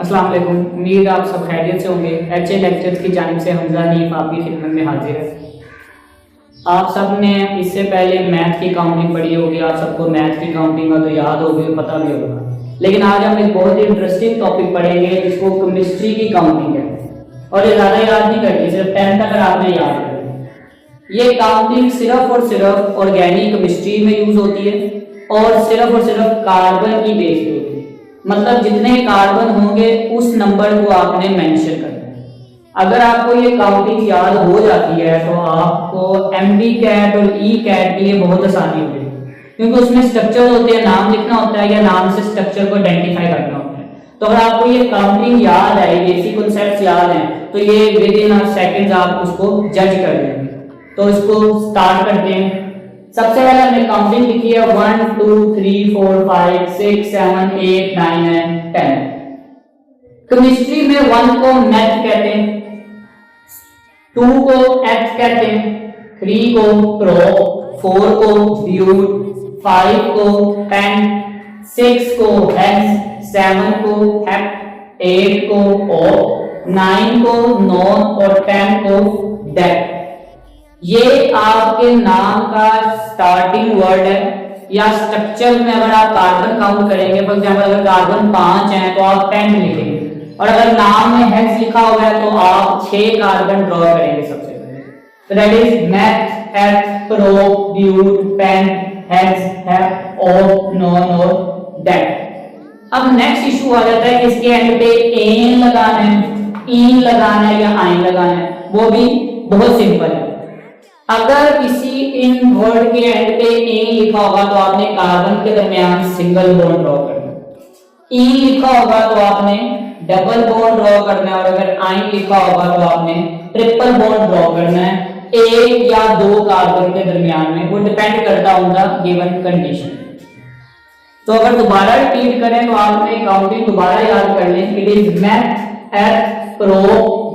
अस्सलाम वालेकुम। उम्मीद आप सब खैरियत से होंगे। एच ए लेक्चर्स की जानिब से हमजा हनीफ आपकी खिदमत में हाजिर है। आप सब ने इससे पहले मैथ की काउंटिंग पढ़ी होगी, आप सबको मैथ की काउंटिंग का तो याद होगी, पता भी होगा। लेकिन आज हम एक बहुत ही इंटरेस्टिंग टॉपिक पढ़ेंगे जिसको केमिस्ट्री की काउंटिंग है। और ये ज़्यादा याद नहीं करनी, सिर्फ 10 तक आपने याद करना। ये काउंटिंग सिर्फ और सिर्फ ऑर्गेनिक केमिस्ट्री में यूज होती है और सिर्फ कार्बन की बेस पे होती है। मतलब जितने कार्बन होंगे उस नंबर को आपने मेंशन करना है। अगर आपको ये काउंटिंग याद हो जाती है तो आपको एमडी कैट और ई कैट के लिए बहुत आसानी होगी, क्योंकि उसमें स्ट्रक्चर होते हैं, नाम लिखना होता है या नाम से स्ट्रक्चर को आइडेंटिफाई करना होता है। तो अगर आपको ये काउंटिंग याद है, बेसिक कॉन्सेप्ट्स याद हैं, तो ये विद इन सेकंड्स आप उसको जज कर लेंगे। तो इसको स्टार्ट करते हैं। सबसे पहले हमने काउंटिंग लिखी है 1 2 3 4 5 6 7 8 9 एंड 10। केमिस्ट्री में 1 को मैथ कहते हैं, 2 को एथ कहते हैं, 3 को प्रो, 4 को ब्यूट, 5 को पेंट, 6 को हेक्स, 7 को हेप्ट, 8 को ऑक्ट, 9 को नॉन और 10 को डेक। ये आपके नाम का स्टार्टिंग वर्ड है। या स्ट्रक्चर में अगर आप कार्बन काउंट करेंगे, फॉर एग्जांपल अगर कार्बन 5 हैं तो आप 10 लिखेंगे, और अगर नाम में हेक्स लिखा हुआ है तो आप 6 कार्बन ड्रॉ करेंगे सबसे पहले। तो that is meth, eth, pro, but, pent, hex, hep, oct, non और डेक। अब नेक्स्ट इशू आ जाता है कि इसके एंड पे एन लगाना है, इन लगाना है या आइन लगाना है। वो भी बहुत सिंपल है। अगर किसी इन वर्ड के एंड पे इन लिखा होगा तो आपने कार्बन के दरमियान सिंगल बॉन्ड ड्रॉ करना है। इन लिखा होगा तो आपने डबल बॉन्ड ड्रॉ करना है, और अगर आइन लिखा होगा तो आपने ट्रिपल बॉन्ड ड्रॉ करना है, एक या दो कार्बन के दरमियान में। वो डिपेंड करता होगा गिवन कंडीशन। तो अगर दोबारा रिपीट करें तो आपने काउंटिंग दोबारा याद कर लें। It is meth, eth, pro,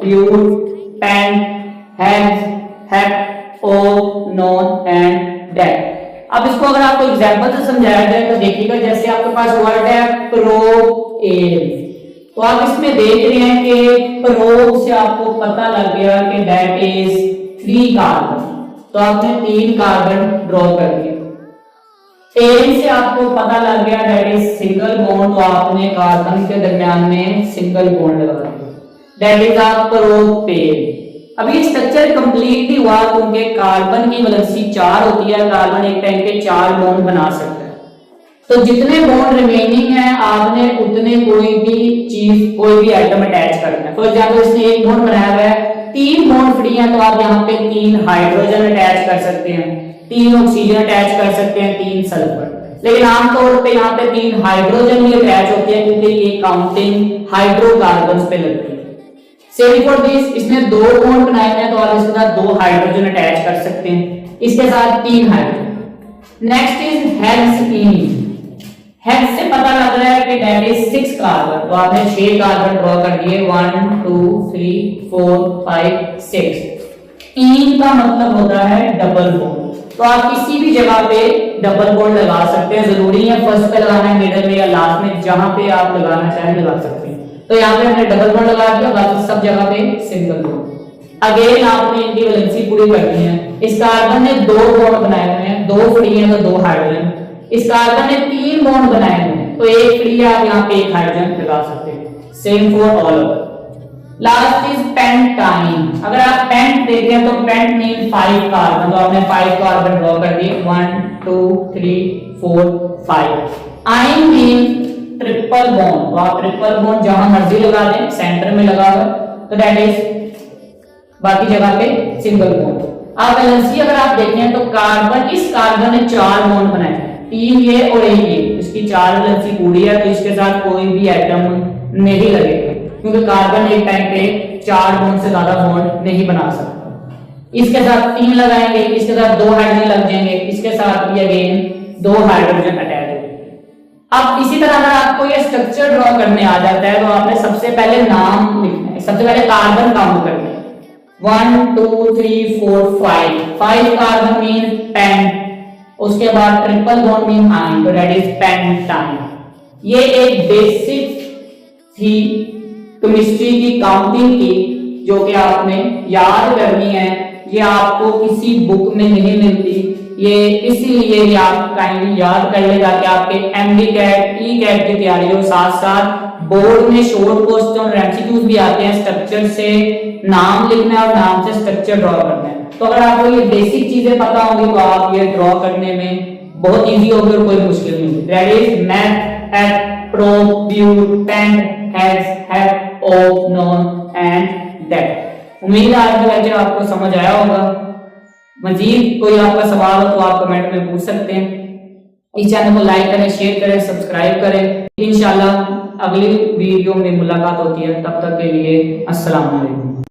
but, pent, hex, hep, o, non and dec. अब इसको अगर आपको एग्जांपल से समझाया जाए तो देखिएगा, जैसे आपके पास वर्ड है प्रोपेन, तो आप इसमें देख रहे हैं कि प्रो से आपको पता लग गया कि दैट इज 3 कार्बन, तो आपने 3 कार्बन ड्रॉ कर दिया। एन से आपको पता लग गया दैट इज सिंगल बॉन्ड, तो आपने कार्बन के दरमियान में सिंगल बॉन्ड लगा दिया, दैट इज आप प्रोपेन। अभी स्ट्रक्चर कंप्लीट नहीं हुआ क्योंकि कार्बन की वैलेंसी 4 होती है, कार्बन एक टाइम पे 4 बॉन्ड बना सकता है। तो जितने बॉन्ड रिमेनिंग है आपने उतने कोई भी चीज, कोई भी आइटम अटैच करना है। फॉर एग्जांपल इसने एक बॉन्ड बनाया हुआ है, 3 बॉन्ड फ्री है, तो आप यहाँ पे 3 हाइड्रोजन अटैच कर सकते हैं, 3 ऑक्सीजन अटैच कर सकते हैं, 3 सल्फर। लेकिन आमतौर पे यहाँ पे 3 हाइड्रोजन ही अटैच होते हैं क्योंकि ये काउंटिंग हाइड्रोकार्बन्स पे लगती है। सेम फॉर दिस, इसने 2 बॉन्ड बनाए हैं तो आप इसके साथ 2 हाइड्रोजन अटैच कर सकते हैं, इसके साथ 3 hydrogen. Next is hexane. Hex से पता लग रहा है कि दैट इज 6 कार्बन, तो आपने 6 कार्बन ड्रॉ कर दिए, 1 2 3 4 5 6। इन का मतलब होता है डबल बॉन्ड, तो आप किसी भी जगह पे डबल बॉन्ड लगा सकते हैं। जरूरी है फर्स्ट पे लगाना है, मिडिल में या लास्ट में, जहां पे आप लगाना चाहें लगा सकते हैं। तो यहाँ पे हमने डबल बॉन्ड लगा दिया, बाकी सब जगह पे सिंगल बॉन्ड। अगेन आपने इनकी वैलेंसी पूरी करनी है। इस कार्बन ने 2 बॉन्ड बनाए हुए हैं, 2 फ्री हैं तो 2 हाइड्रोजन। इस कार्बन ने 3 बॉन्ड बनाए हुए हैं, तो एक फ्री है, आप यहाँ पे 1 हाइड्रोजन लगा सकते हैं। Same for all other. Last is pentyne. अगर आप पेंट देखें तो पेंट मीन 5 कार्बन, तो आपने 5 कार्बन ड्रॉ कर दिए, 1 2 3 4 5। आइन मीन ट्रिपल बॉन्ड, तो आप ट्रिपल बॉन्ड जहां मर्जी लगा दें, सेंटर में लगा हुआ, तो दैट इज, बाकी जगह पे सिंगल बॉन्ड। आप वैलेंसी अगर आप देखें तो कार्बन, इस कार्बन ने 4 बॉन्ड बनाए, 3 ये और 1 ये, इसकी 4 वैलेंसी पूरी है, तो इसके साथ कोई भी एटम नहीं लगेगा क्योंकि कार्बन एक टाइम पे 4 बॉन्ड से ज्यादा बॉन्ड नहीं बना सकता। इसके साथ 3 लगाएंगे, इसके साथ 2 हाइड्रोजन लग जाएंगे, इसके साथ भी अगेन 2 हाइड्रोजन अटैच। अब इसी तरह अगर आपको ये स्ट्रक्चर ड्रॉ करने आ जाता है तो आपने सबसे पहले नाम लिखना है, सबसे पहले कार्बन काउंट करना है, 1 2 3 4 5 कार्बन मीन पेंट, उसके बाद ट्रिपल बॉन्ड मीन आइन, तो दैट इज पेंटाइन। ये एक बेसिक थी केमिस्ट्री की काउंटिंग की, जो कि आपने याद करनी है, ये आपको किसी बुक में नहीं मिलती, ये इसीलिए ये आप काइंडली याद कर ले ताकि आपके एमडी कैट ई कैट की तैयारी हो। साथ साथ बोर्ड में शॉर्ट क्वेश्चन और एमसीक्यूज भी आते हैं, स्ट्रक्चर से नाम लिखना है और नाम से स्ट्रक्चर ड्रॉ करना है। तो अगर आपको ये बेसिक चीजें पता होंगी तो आप ये ड्रॉ करने में बहुत इजी होगी और कोई मुश्किल नहीं होगी। That is math at pro view tent has have of non and that. उम्मीद है आज का लेक्चर आपको समझ आया होगा। मजीद कोई आपका सवाल हो तो आप कमेंट में पूछ सकते हैं। इस चैनल को लाइक करें, शेयर करें, सब्सक्राइब करें। इंशाल्लाह अगली वीडियो में मुलाकात होती है, तब तक के लिए अस्सलाम वालेकुम।